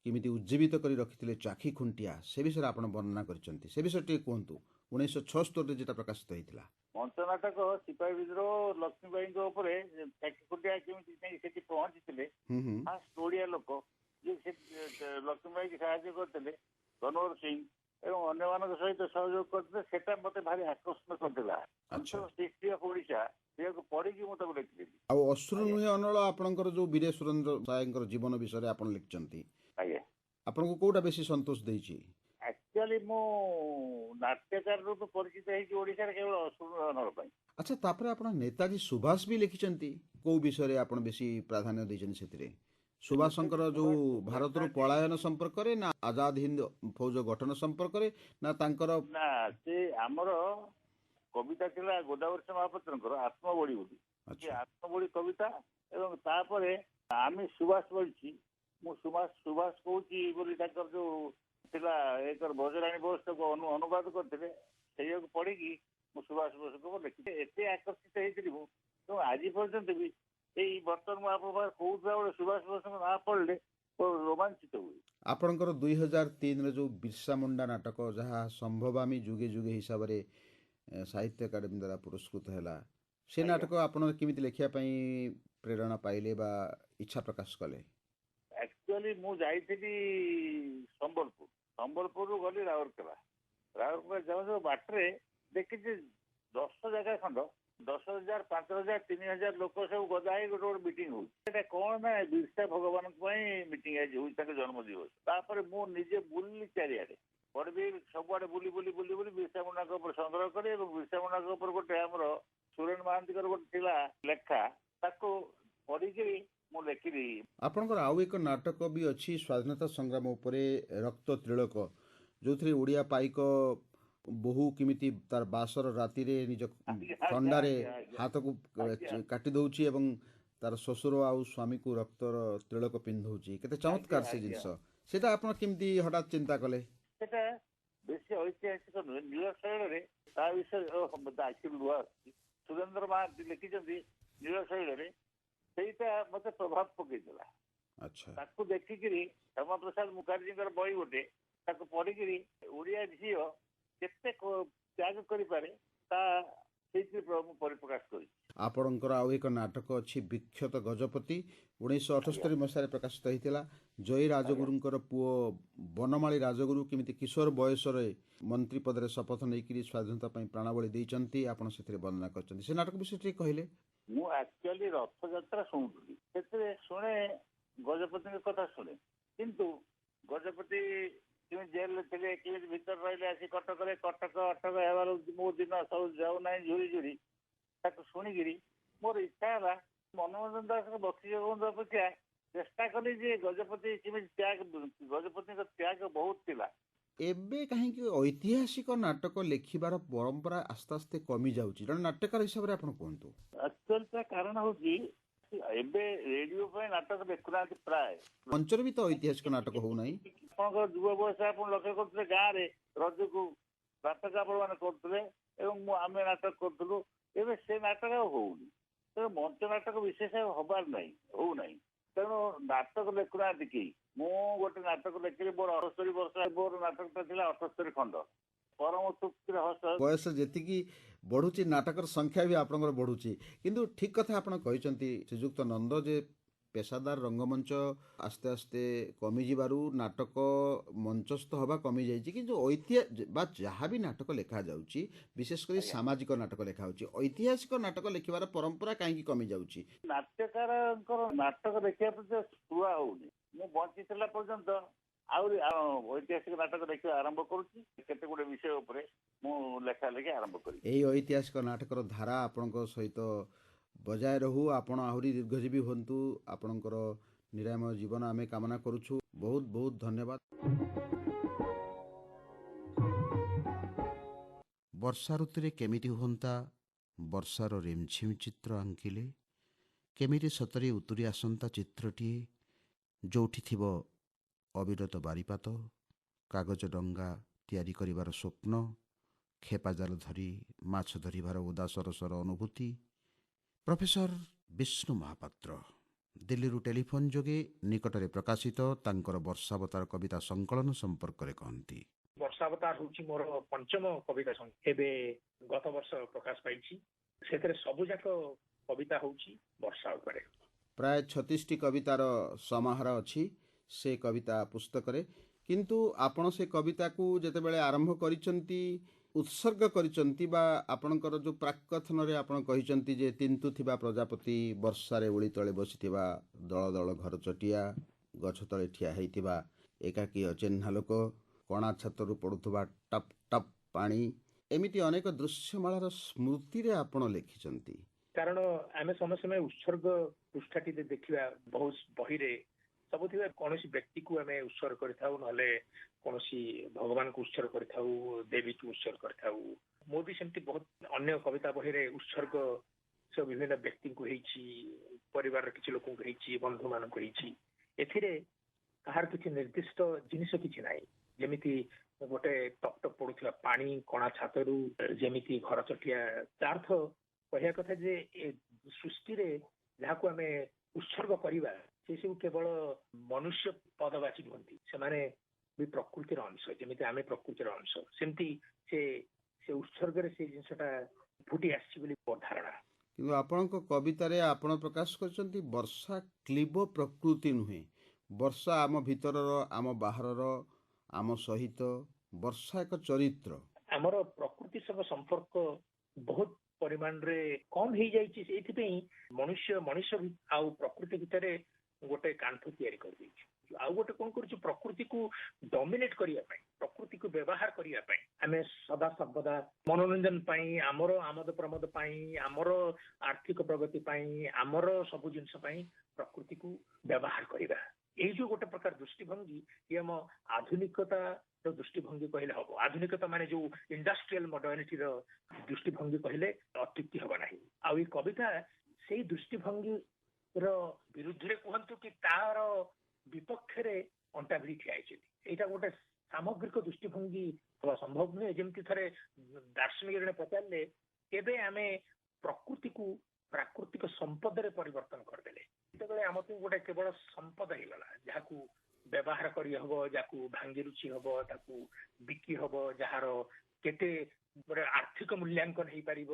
କେମିତି ଉଜ୍ଜୀବିତ କରି ରଖିଥିଲେ ଚାଖି ଖୁଣ୍ଟିଆ, ସେ ବିଷୟରେ ଆପଣ ବର୍ଣ୍ଣନା କରିଛନ୍ତି। ସେ ବିଷୟରେ ଟିକେ କୁହନ୍ତୁ। 1976ରେ ଯେଟା ପ୍ରକାଶିତ ହେଇଥିଲା ମଞ୍ଚ ନାଟକ ସିପାହୀ ବିଦ୍ରୋହ ଲକ୍ଷ୍ମୀବାଇଙ୍କ ଉପରେ ଚାଖି ଖୁଣ୍ଟିଆ କେମିତି ନେଇ ସେଠି ପହଞ୍ଚିଥିଲେ। ଫାଷ୍ଟ ଓଡ଼ିଆ ଲୋକ ଯିଏ ସେ ଲକ୍ଷ୍ମୀବାଇକି ସାହାଯ୍ୟ କରିଥିଲେ ଧନବର ସିଂ ଏବଂ ଅନ୍ୟମାନଙ୍କ ସହିତ ସହଯୋଗ କରିଥିଲେ, ସେଟା ମତେ ଭାରି ଆକର୍ଷଣ କରିଥିଲା। ହିଷ୍ଟ୍ରି ଅଫ୍ ଓଡ଼ିଶା ସେକୁ ପଢିକି ମୁଁ ତାକୁ ଲେଖିଥିଲି। ଆଉ ଅଶ୍ରୁ ନୁହେଁ ଅନଳ ଆପଣଙ୍କର ଯେଉଁ ବୀରେ ସୁରେନ୍ଦ୍ର ସାଏଙ୍କର ଜୀବନ ବିଷୟରେ ଆପଣ ଲେଖିଛନ୍ତି, ଆଜ୍ଞା, ଆପଣଙ୍କୁ କୋଉଟା ବେଶୀ ସନ୍ତୋଷ ଦେଇଛି? ଆକ୍ଚୁଆଲି ମୁଁ ନାଟ୍ୟକାରରୁ ତ ପରିଚିତ ହେଇଛି ଓଡ଼ିଶାରେ କେବଳ ଅଶ୍ରୁ ଅନଳ ପାଇଁ। ଆଚ୍ଛା, ତାପରେ ଆପଣ ନେତାଜୀ ସୁଭାଷ ବି ଲେଖିଛନ୍ତି। କୋଉ ବିଷୟରେ ଆପଣ ବେଶୀ ପ୍ରାଧାନ୍ୟ ଦେଇଛନ୍ତି ସେଥିରେ? ସୁଭାଷଙ୍କର ଯେଉଁ ଭାରତରୁ ପଳାୟନ ସମ୍ପର୍କରେ, ନା ଆଜାଦ ହିନ୍ଦ ଫୌଜ ଗଠନ ସମ୍ପର୍କରେ, ନା ତାଙ୍କର? ନା, ସେ ଆମର କବିତା ଥିଲା ଗୋଦାବର୍ଷ ମହାପାତ୍ରଙ୍କର ଆତ୍ମବଳି ବୋଲି। ସେ ଆତ୍ମବଳି କବିତା ଏବଂ ତାପରେ ଆମେ ସୁଭାଷ ବଳିଛି ମୁଁ ସୁଭାଷ କହୁଛି ବୋଲି ତାଙ୍କର ଯୋଉ ଥିଲା ଏକର ବଜରାଣୀ ବୋଷ ତାକୁ ଅନୁବାଦ କରିଥିଲେ। ସେଇଆକୁ ପଢିକି ମୁଁ ସୁଭାଷ ବୋଷଙ୍କୁ ଲେଖିଥିଲି। ଏତେ ଆକର୍ଷିତ ହେଇଥିଲି ମୁଁ ଏବଂ ଆଜି ପର୍ଯ୍ୟନ୍ତ ବି ଏଇ ବର୍ତ୍ତମାନ ମୁଁ ଆପଣଙ୍କ କହୁଥିବା ବେଳେ ସୁଭାଷ ବୋଷଙ୍କ ନାଁ ପଢିଲେ ରୋମାଞ୍ଚିତ ହୁଏ। ଆପଣଙ୍କର 2003ରେ ଯେଉଁ ବିର୍ସା ମୁଣ୍ଡା ନାଟକ, ଯାହା ସମ୍ଭବାମି ଯୁଗେ ଯୁଗେ ହିସାବରେ ସାହିତ୍ୟ ଏକାଡେମୀ ଦ୍ୱାରା ପୁରସ୍କୃତ ହେଲା, ସେ ନାଟକ ଆପଣ କେମିତି ଲେଖିବା ପାଇଁ ପ୍ରେରଣା ପାଇଲେ ବା ଇଚ୍ଛା ପ୍ରକାଶ କଲେ? ଆକ୍ଚୁଆଲି ମୁଁ ଯାଇଥିଲି ସମ୍ବଲପୁରରୁ ଗଲି ରାଉରକେଲା ଯାଉ ବାଟରେ ଦେଖିଛି 10 ଜାଗା ଖଣ୍ଡ 10,000, 5,000, 3,000 ଲୋକ ସବୁ ଗଦା ହେଇ ଗୋଟେ ଗୋଟେ ମିଟିଂ ହଉଛି। ସେଟା କଣ ନା ବିର୍ସା ଭଗବାନଙ୍କ ପାଇଁ ମିଟିଂ ଆଜି ହଉଛି, ତାଙ୍କ ଜନ୍ମ ଦିବସ। ତାପରେ ମୁଁ ନିଜେ ବୁଲିଲି ଚାରିଆଡେ, ବଡ଼ବି ସବୁଆଡେ ବୁଲି ବିର୍ସା ମୁଣ୍ଡାଙ୍କ ଉପରେ ସଂଗ୍ରହ କରି ଏବଂ ବିର୍ସା ମୁଣ୍ଡାଙ୍କ ଉପରେ ଗୋଟେ ଆମର ସୁରେନ ମହାନ୍ତିଙ୍କର ଗୋଟେ ଥିଲା ଲେଖା, ତାକୁ ପଢିକିରି ମୁଁ ଲେଖିଲି। ଆପଣଙ୍କର ଆଉ ଏକ ନାଟକ ବି ଅଛି ସ୍ୱାଧୀନତା ସଂଗ୍ରାମ ଉପରେ, ରକ୍ତ ତିଳକ, ଯେଉଁଥିରେ ଓଡ଼ିଆ ପାଇକ ବୋହୂ କେମିତି ତାର ବାସର ରାତିରେ ନିଜ ଖଣ୍ଡାରେ ହାତକୁ କାଟି ଦେଉଛି ଏବଂ ତାର ଶ୍ୱଶୁର ଆଉ ସ୍ୱାମୀକୁ ରକ୍ତର ତିଳକ ପିନ୍ଧଉଛି। କେତେ ଚମତ୍କାର ସେ ଜିନିଷ। ସେଇଟା ଆପଣ କେମିତି ହଠାତ୍ ଚିନ୍ତା କଲେ? ସେଟା ବେଶୀ ଐତିହାସିକ ନୁହେଁ, ନୀଳ ଶୈଳରେ ତା ବିଷୟରେ ନୂଆ ଆସୁଛି। ସୁରେନ୍ଦ୍ର ମହାନ୍ତି ଲେଖିଛନ୍ତି ନୀଳ ଶୈଳରେ, ସେଇଟା ମତେ ପ୍ରଭାବ ପକେଇଥିଲା। ତାକୁ ଦେଖିକିରି ଶ୍ୟାମାପ୍ରସାଦ ମୁଖାର୍ଜୀଙ୍କର ବହି ଗୋଟେ, ତାକୁ ପଢିକିରି ଓଡ଼ିଆ ଝିଅ କେତେ ତ୍ୟାଗ କରିପାରେ ତା ସେଇଥିରେ ମୁଁ ପରିପ୍ରକାଶ କରିଛି। ଆପଣଙ୍କର ଆଉ ଏକ ନାଟକ ଅଛି ବିଖ୍ୟାତ ଗଜପତି, 1978 ମସିହାରେ ପ୍ରକାଶିତ ହୋଇଥିଲା। ଜୟୀ ରାଜଗୁରୁଙ୍କର ପୁଅ ବନମାଳୀ ରାଜଗୁରୁ କେମିତି କିଶୋର ବୟସରେ ମନ୍ତ୍ରୀ ପଦରେ ଶପଥ ନେଇକରି ସ୍ୱାଧୀନତା ପାଇଁ ପ୍ରାଣବଳି ଦେଇଛନ୍ତି, ଆପଣ ସେଥିରେ ବର୍ଣ୍ଣନା କରିଛନ୍ତି। ସେ ନାଟକ ବିଷୟରେ ଟିକେ କହିଲେ। ମୁଁ ଆକ୍ଚୁଆଲି ରଥଯାତ୍ରା ଶୁଣୁଥିଲି, ସେଥିରେ ଶୁଣେ ଗଜପତିଙ୍କ କଥା ଶୁଣେ, କିନ୍ତୁ ଗଜପତି କେମିତି ଜେଲରେ ଥିଲେ, କେମିତି ଭିତରେ ରହିଲେ, ଆସି କଟକରେ କଟକ ଅଟକ ହେବାର ମୋ ଦିନ ସବୁ ଯାଉନାହିଁ ଝୁରି ତାକୁ ଶୁଣିକିରି ମୋର ଇଚ୍ଛା ହେଲା ମନୋରଞ୍ଜନ ଦାସଙ୍କ ବକ୍ସି ଜଗବନ୍ଧୁ ଅପେକ୍ଷା ଚେଷ୍ଟା କଲି ଯେ ଗଜପତି କେମିତି ଗଜପତିଙ୍କ ତ୍ୟାଗ ବହୁତ ଥିଲା। ଏବେ କାହିଁକି ଐତିହାସିକ ନାଟକ ଲେଖିବାର ପରମ୍ପରା ଆସ୍ତେ ଆସ୍ତେ କମି ଯାଉଛି? ଜଣେ ନାଟ୍ୟକାର ହିସାବରେ ଆପଣ କୁହନ୍ତୁ। ଆକ୍ଚୁଆଲି ତା କାରଣ ହଉଛି ଏବେ ରେଡିଓ ପାଇଁ ନାଟକ ଦେଖୁନାହାନ୍ତି ପ୍ରାୟ। ମଞ୍ଚରେ ବି ତ ଐତିହାସିକ ନାଟକ ହଉନାହିଁ। ଆପଣଙ୍କର ଯୁବ ବୟସ ଆପଣ ଲକ୍ଷ୍ୟ କରୁଥିଲେ, ଗାଁରେ ରଜକୁ ନାଟକ ଆପଣମାନେ କରୁଥିଲେ ଏବଂ ଆମେ ନାଟକ କରୁଥିଲୁ। ଏବେ ସେ ନାଟକ ଆଉ ହଉନି, ତେଣୁ ମଞ୍ଚ ନାଟକ ବିଶେଷ ଆଉ ହବାର ନାହିଁ, ହଉନାହିଁ। ତେଣୁ ନାଟକ ଲେଖୁନାହାନ୍ତି କେହି। ମୁଁ ଗୋଟେ ନାଟକ ଲେଖିଲି, ମୋର 78 ବର୍ଷ, ମୋର ନାଟକଟା ଥିଲା 78 ଖଣ୍ଡ। ପରମ ତୃପ୍ତିର ହସ। ବୟସ ଯେତିକି ବଢୁଛି ନାଟକର ସଂଖ୍ୟା ବି ଆପଣଙ୍କର ବଢୁଛି। କିନ୍ତୁ ଠିକ କଥା ଆପଣ କହିଛନ୍ତି ଶ୍ରୀଯୁକ୍ତ ନନ୍ଦ, ଯେ ପେଶାଦାର ରଙ୍ଗମଞ୍ଚ ଆସ୍ତେ ଆସ୍ତେ କମିଯିବାରୁ ନାଟକ ମଞ୍ଚସ୍ଥ ହେବା କମିଯାଇଛି, କିନ୍ତୁ ବା ଯାହା ବି ନାଟକ ଲେଖାଯାଉଛି ବିଶେଷ କରି ସାମାଜିକ ନାଟକ ଲେଖାଯାଉଛି, ଐତିହାସିକ ନାଟକ ଲେଖିବାର ପରମ୍ପରା କାହିଁକି କମିଯାଉଛି? ନାଟ୍ୟକାରଙ୍କର ନାଟକ ଦେଖିବା ପ୍ରତି ସ୍ପୃହା ହଉନି। ମୁଁ ବଞ୍ଚିଥିଲା ପର୍ଯ୍ୟନ୍ତ ଆହୁରି ଐତିହାସିକ ନାଟକ ଦେଖିବା ଆରମ୍ଭ କରୁଛି। କେତେ ଗୁଡେ ବିଷୟ ଉପରେ ମୁଁ ଲେଖା ଲେଖି ଆରମ୍ଭ କରିବି। ଏହି ଐତିହାସିକ ନାଟକର ଧାରା ଆପଣଙ୍କ ସହିତ ବଜାୟ ରହୁ, ଆପଣ ଆହୁରି ଦୀର୍ଘଜୀବୀ ହୁଅନ୍ତୁ, ଆପଣଙ୍କର ନିରାମୟ ଜୀବନ ଆମେ କାମନା କରୁଛୁ। ବହୁତ ବହୁତ ଧନ୍ୟବାଦ। ବର୍ଷା ଋତୁରେ କେମିତି ହୁଅନ୍ତା ବର୍ଷାର ରିମଝିମ୍ ଚିତ୍ର ଆଙ୍କିଲେ, କେମିତି ସତରେ ଉତୁରି ଆସନ୍ତା ଚିତ୍ରଟିଏ ଯେଉଁଠି ଥିବ ଅବିରତ ବାରିପାତ, କାଗଜ ଡଙ୍ଗା ତିଆରି କରିବାର ସ୍ୱପ୍ନ, ଖେପାଜାଲ ଧରି ମାଛ ଧରିବାର ଉଦାସରସର ଅନୁଭୂତି। ପ୍ରଫେସର ବିଷ୍ଣୁ ମହାପାତ୍ର ଦିଲ୍ଲୀରୁ ଟେଲିଫୋନ୍ ଯୋଗେ ନିକଟରେ ପ୍ରକାଶିତ ତାଙ୍କର ବର୍ଷାବତାର କବିତା ସଂକଳନ ସମ୍ପର୍କରେ କହନ୍ତି। ବର୍ଷାବତାର ହେଉଛି ମୋର ପଞ୍ଚମ କବିତା ଏବେ ଗତ ବର୍ଷ ପ୍ରକାଶ ପାଇଛି। ସେଥିରେ ସବୁଯାକ କବିତା ହେଉଛି ବର୍ଷା ଉପରେ। ପ୍ରାୟ 36ଟି କବିତାର ସମାହାର ଅଛି ସେ କବିତା ପୁସ୍ତକରେ। କିନ୍ତୁ ଆପଣ ସେ କବିତାକୁ ଯେତେବେଳେ ଆରମ୍ଭ କରିଛନ୍ତି, ଉତ୍ସର୍ଗ କରିଛନ୍ତି, ବା ଆପଣଙ୍କର ଯେଉଁ ପ୍ରାକଥନରେ ଆପଣ କହିଛନ୍ତି ଯେ ତିନ୍ତୁଥିବା ପ୍ରଜାପତି, ବର୍ଷାରେ ଓଳି ତଳେ ବସିଥିବା ଦଳ ଦଳ ଘର ଚଟିଆ, ଗଛ ତଳେ ଠିଆ ହେଇଥିବା ଏକାକୀ ଅଚିହ୍ନା ଲୋକ, କଣା ଛାତରୁ ପଡ଼ୁଥିବା ଟପ୍ ଟପ୍ ପାଣି, ଏମିତି ଅନେକ ଦୃଶ୍ୟମାଳାର ସ୍ମୃତିରେ ଆପଣ ଲେଖିଛନ୍ତି। କାରଣ ଆମେ ସମସ୍ତେ ଉତ୍ସର୍ଗ ପୃଷ୍ଠାଟି ଦେଖିବା ବହୁତ ବହିରେ ସବୁଥିରେ କୌଣସି ବ୍ୟକ୍ତିକୁ ଆମେ ଉତ୍ସର୍ଗ କରିଥାଉ, ନହେଲେ କୌଣସି ଭଗବାନଙ୍କୁ ଉତ୍ସର୍ଗ କରିଥାଉ, ଦେବୀକୁ ଉତ୍ସର୍ଗ କରିଥାଉ। ମୁଁ ବି ସେମିତି ବହୁତ ଅନ୍ୟ କବିତା ବହିରେ ଉତ୍ସର୍ଗ ସବୁ ବିଭିନ୍ନ ବ୍ୟକ୍ତିଙ୍କୁ ହେଇଛି, ପରିବାରର କିଛି ଲୋକଙ୍କୁ ହେଇଛି, ବନ୍ଧୁମାନଙ୍କୁ ହେଇଛି। ଏଥିରେ କାହାର କିଛି ନିର୍ଦ୍ଦିଷ୍ଟ ଜିନିଷ କିଛି ନାହିଁ। ଯେମିତି ଗୋଟେ ଟପ୍ ଟପ୍ ପଡୁଥିବା ପାଣି କଣା ଛାତରୁ, ଯେମିତି ଘର ଚଟିଆ, ତା ଅର୍ଥ କହିବା କଥା ଯେ ଏ ସୃଷ୍ଟିରେ ଯାହାକୁ ଆମେ ଉତ୍ସର୍ଗ କରିବା ସେ ସବୁ କେବଳ ମନୁଷ୍ୟ ପଦବାଚୀ ନୁହନ୍ତି, ସେମାନେ ବି ପ୍ରକୃତିର ଅଂଶ। ଯେମିତି ଆମେ ପ୍ରକୃତିର ଅଂଶ, ସେମିତି ସେ ଉତ୍ସର୍ଗରେ ସେ ଜିନିଷଟା ଫୁଟି ଆସିଛି ବୋଲି ମୋର ଧାରଣା। କିନ୍ତୁ ଆପଣଙ୍କ କବିତାରେ ଆପଣ ପ୍ରକାଶ କରିଛନ୍ତି ବର୍ଷା କ୍ଲିବ ପ୍ରକୃତି ନୁହେଁ, ବର୍ଷା ଆମ ଭିତରର, ଆମ ବାହାରର, ଆମ ସହିତ ବର୍ଷା ଏକ ଚରିତ୍ର। ଆମର ପ୍ରକୃତି ସହ ସମ୍ପର୍କ ବହୁତ ପରିମାଣରେ କମ୍ ହେଇଯାଇଛି। ସେଇଥିପାଇଁ ମଣିଷ ଆଉ ପ୍ରକୃତି ଭିତରେ ଗୋଟେ କାନ୍ଥ ତିଆରି କରିଦେଇଛି। ଆଉ ଗୋଟେ କଣ କରୁଛୁ, ପ୍ରକୃତିକୁ ଡମିନେଟ୍ କରିବା ପାଇଁ, ପ୍ରକୃତିକୁ ବ୍ୟବହାର କରିବା ପାଇଁ ଆମେ ସଦା ସର୍ବଦା ମନୋରଞ୍ଜନ ପାଇଁ, ଆମର ଆମୋଦ ପ୍ରମୋଦ ପାଇଁ, ଆମର ଆର୍ଥିକ ପ୍ରଗତି ପାଇଁ, ଆମର ସବୁ ଜିନିଷ ପାଇଁ ପ୍ରକୃତିକୁ ବ୍ୟବହାର କରିବା। ଏଇ ଯୋଉ ଗୋଟେ ପ୍ରକାର ଦୃଷ୍ଟିଭଙ୍ଗୀ, ଇଏ ଆମ ଆଧୁନିକତାର ଦୃଷ୍ଟିଭଙ୍ଗୀ କହିଲେ ହବ। ଆଧୁନିକତା ମାନେ ଯୋଉ ଇଣ୍ଡଷ୍ଟ୍ରିଆଲ ମଡର୍ଣ୍ଣିଟିର ଦୃଷ୍ଟିଭଙ୍ଗୀ କହିଲେ ଅତ୍ୟୁକ୍ତି ହବ ନାହିଁ। ଆଉ ଏଇ କବିତା ସେଇ ଦୃଷ୍ଟିଭଙ୍ଗୀର ବିରୁଦ୍ଧରେ କୁହନ୍ତୁ କି ତାର ବିପକ୍ଷରେ ଅଣ୍ଟା ଭିଡ଼ି ଠିଆ ହେଇଛନ୍ତି। ଏଇଟା ଗୋଟେ ସାମଗ୍ରିକ ଦୃଷ୍ଟିଭଙ୍ଗୀ ହେବା ସମ୍ଭବ ନୁହେଁ। ଯେମିତି ଥରେ ଦାର୍ଶନିକ ଜଣେ ପଚାରିଲେ, କେବେ ଆମେ ପ୍ରକୃତିକୁ ପ୍ରାକୃତିକ ସମ୍ପଦରେ ପରିବର୍ତ୍ତନ କରିଦେଲେ? ଯେତେବେଳେ ଆମକୁ ଗୋଟେ କେବଳ ସମ୍ପଦ ହେଇଗଲା, ଯାହାକୁ ବ୍ୟବହାର କରିହବ, ଯାହାକୁ ଭାଙ୍ଗି ରୁଚି ହବ, ତାକୁ ବିକି ହବ, ଯାହାର କେତେ ଗୋଟେ ଆର୍ଥିକ ମୂଲ୍ୟାଙ୍କନ ହେଇପାରିବ,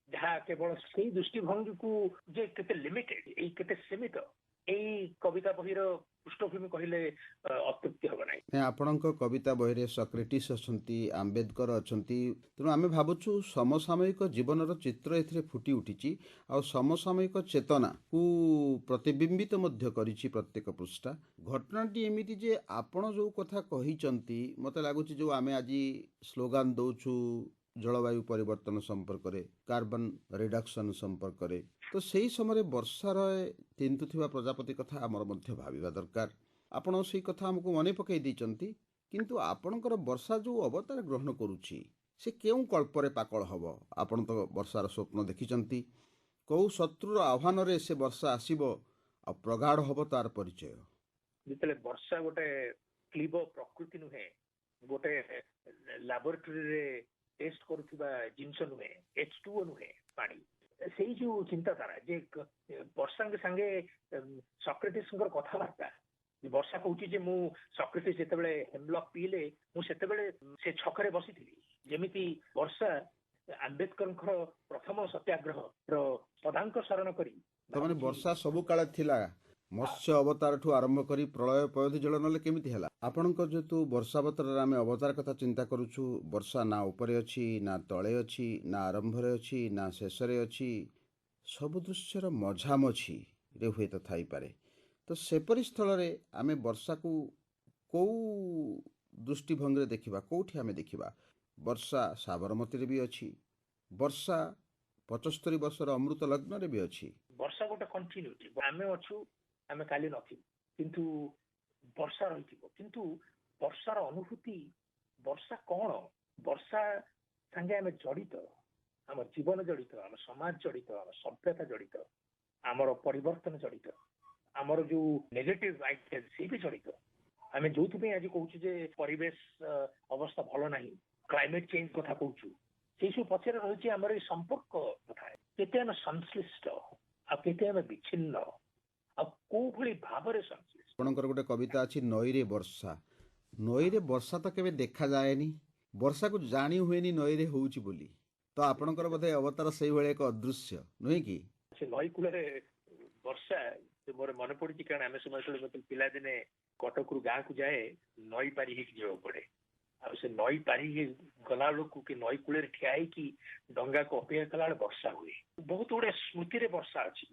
ଯାହା କେବଳ ସେଇ ଦୃଷ୍ଟିଭଙ୍ଗୀକୁ ଯେ କେତେ ଲିମିଟେଡ, ଏଇ କେତେ ସୀମିତ, ଏଇ କବିତା ବହିର ପୃଷ୍ଠଭୂମି କହିଲେ ଅତ୍ୟୁକ୍ତି ହବ ନାହିଁ। ଆପଣଙ୍କ କବିତା ବହିରେ ସକ୍ରେଟିସ୍ ଅଛନ୍ତି, ଆମ୍ବେଦକର ଅଛନ୍ତି, ତେଣୁ ଆମେ ଭାବୁଛୁ ସମସାମୟିକ ଜୀବନର ଚିତ୍ର ଏଥିରେ ଫୁଟି ଉଠିଛି। ଆଉ ସମସାମୟିକ ଚେତନାକୁ ପ୍ରତିବିମ୍ବିତ ମଧ୍ୟ କରିଛି ପ୍ରତ୍ୟେକ ପୃଷ୍ଠା। ଘଟଣାଟି ଏମିତି ଯେ ଆପଣ ଯେଉଁ କଥା କହିଛନ୍ତି, ମୋତେ ଲାଗୁଛି ଯେଉଁ ଆମେ ଆଜି ସ୍ଲୋଗାନ ଦେଉଛୁ ଜଳବାୟୁ ପରିବର୍ତ୍ତନ ସମ୍ପର୍କରେ, କାର୍ବନ ରିଡକ୍ସନ ସମ୍ପର୍କରେ, ତ ସେହି ସମୟରେ ବର୍ଷାର ତିନ୍ତୁଥିବା ପ୍ରଜାପତି କଥା ଆମର ମଧ୍ୟ ଭାବିବା ଦରକାର। ଆପଣ ସେଇ କଥା ଆମକୁ ମନେ ପକାଇ ଦେଇଛନ୍ତି। କିନ୍ତୁ ଆପଣଙ୍କର ବର୍ଷା ଯେଉଁ ଅବତାର ଗ୍ରହଣ କରୁଛି, ସେ କେଉଁ କଳ୍ପରେ ପାକଳ ହେବ? ଆପଣ ତ ବର୍ଷାର ସ୍ୱପ୍ନ ଦେଖିଛନ୍ତି। କେଉଁ ଶତ୍ରୁର ଆହ୍ୱାନରେ ସେ ବର୍ଷା ଆସିବ ଆଉ ପ୍ରଗାଢ଼ ହେବ ତାର ପରିଚୟ? ଯେତେବେଳେ ବର୍ଷା ଗୋଟେ କ୍ଲିବ ପ୍ରକୃତି ନୁହେଁ, ଗୋଟେ ଲାବୋରେଟୋରୀରେ ଟେଷ୍ଟ କରୁଥିବା ଜିନିଷ ନୁହେଁ, H2O ନୁହେଁ ପାଣି, ସେଇ ଯୋଉ ଚିନ୍ତାଧାରା ଯେ ବର୍ଷା ସାଙ୍ଗେ ସକ୍ରେଟିସଙ୍କର କଥାବାର୍ତ୍ତା, ବର୍ଷା କହୁଛି ଯେ ମୁଁ ସକ୍ରେଟିସ୍ ଯେତେବେଳେ ହେମଲକ୍ ପିଇଲେ ମୁଁ ସେତେବେଳେ ସେ ଛକରେ ବସିଥିଲି, ଯେମିତି ବର୍ଷା ଆମ୍ବେଦକରଙ୍କର ପ୍ରଥମ ସତ୍ୟାଗ୍ରହର ପଦାଙ୍କ ଶରଣ କରି ତାମାନେ ବର୍ଷା ସବୁ କାଳେ ଥିଲା, ମତ୍ସ୍ୟ ଅବତାରଠୁ ଆରମ୍ଭ କରି ପ୍ରଳୟ ପୟୋଧି ଜଳ ନହେଲେ କେମିତି ହେଲା? ଆପଣଙ୍କ ଯେହେତୁ ବର୍ଷାବତାରରେ ଆମେ ଅବତାର କଥା ଚିନ୍ତା କରୁଛୁ, ବର୍ଷା ନା ଉପରେ ଅଛି ନା ତଳେ ଅଛି, ନା ଆରମ୍ଭରେ ଅଛି ନା ଶେଷରେ ଅଛି, ସବୁ ଦୃଶ୍ୟର ମଝାମଝିରେ ହୁଏତ ଥାଇପାରେ। ତ ସେପରି ସ୍ଥଳରେ ଆମେ ବର୍ଷାକୁ କେଉଁ ଦୃଷ୍ଟିଭଙ୍ଗୀରେ ଦେଖିବା, କେଉଁଠି ଆମେ ଦେଖିବା? ବର୍ଷା ସାବରମତୀରେ ବି ଅଛି, ବର୍ଷା ୭୫ ବର୍ଷର ଅମୃତ ଲଗ୍ନରେ ବି ଅଛି। ବର୍ଷା ଗୋଟେ କଣ୍ଟିନ୍ୟୁଟି, ଆମେ ଅଛୁ, ଆମେ କାଲି ନଥିବୁ, କିନ୍ତୁ ବର୍ଷା ରହିଥିବ। କିନ୍ତୁ ବର୍ଷାର ଅନୁଭୂତି, ବର୍ଷା କଣ, ବର୍ଷା ସାଙ୍ଗେ ଆମେ ଜଡ଼ିତ, ଆମ ଜୀବନ ଜଡ଼ିତ, ଆମ ସମାଜ ଜଡ଼ିତ, ଆମ ସଭ୍ୟତା ଜଡ଼ିତ, ଆମର ପରିବର୍ତ୍ତନ ଜଡ଼ିତ, ଆମର ଯୋଉ ନେଗେଟିଭ ଆଇଡିଆ ସେ ବି ଜଡ଼ିତ। ଆମେ ଯୋଉଥିପାଇଁ ଆଜି କହୁଛୁ ଯେ ପରିବେଶ ଅବସ୍ଥା ଭଲ ନାହିଁ, କ୍ଲାଇମେଟ ଚେଞ୍ଜ କଥା କହୁଛୁ, ସେଇ ସବୁ ପଛରେ ରହିଛି ଆମର ଏଇ ସମ୍ପର୍କ କଥା। କେତେ ଆମେ ସଂଶ୍ଳିଷ୍ଟ ଆଉ କେତେ ଆମେ ବିଚ୍ଛିନ୍ନ ଆଉ କୋଉ ଭଳି ଭାବରେ ସଂଶ୍ଳିଷ୍ଟ। ଆପଣଙ୍କର ଗୋଟେ କବିତା ଅଛି ନଈରେ ବର୍ଷା। ନଈରେ ବର୍ଷା ତ କେବେ ଦେଖାଯାଏନି, ବର୍ଷାକୁ ଜାଣି ହୁଏନି ନଈରେ ହେଉଛି ବୋଲି। ତ ଆପଣଙ୍କର ବୋଧେ ଅବତାର ସେଇଭଳି ଏକ ଅଦୃଶ୍ୟ, ନୁହେଁ କି? ସେ ନଈ କୂଳରେ ବର୍ଷା ମୋର ମନେ ପଡୁଛି, କାରଣ ଆମେ ସମୟ ପିଲାଦିନେ କଟକରୁ ଗାଁକୁ ଯାଏ, ନଈ ପାରି ହେଇକି ଯିବାକୁ ପଡେ। ଆଉ ସେ ନଈ ପାରି ଗଲା ବେଳକୁ କି ନଈ କୂଳରେ ଠିଆ ହେଇକି ଡଙ୍ଗାକୁ ଅପେକ୍ଷା କଲା ବେଳେ ବର୍ଷା ହୁଏ। ବହୁତ ଗୁଡେ ସ୍ମୃତିରେ ବର୍ଷା ଅଛି,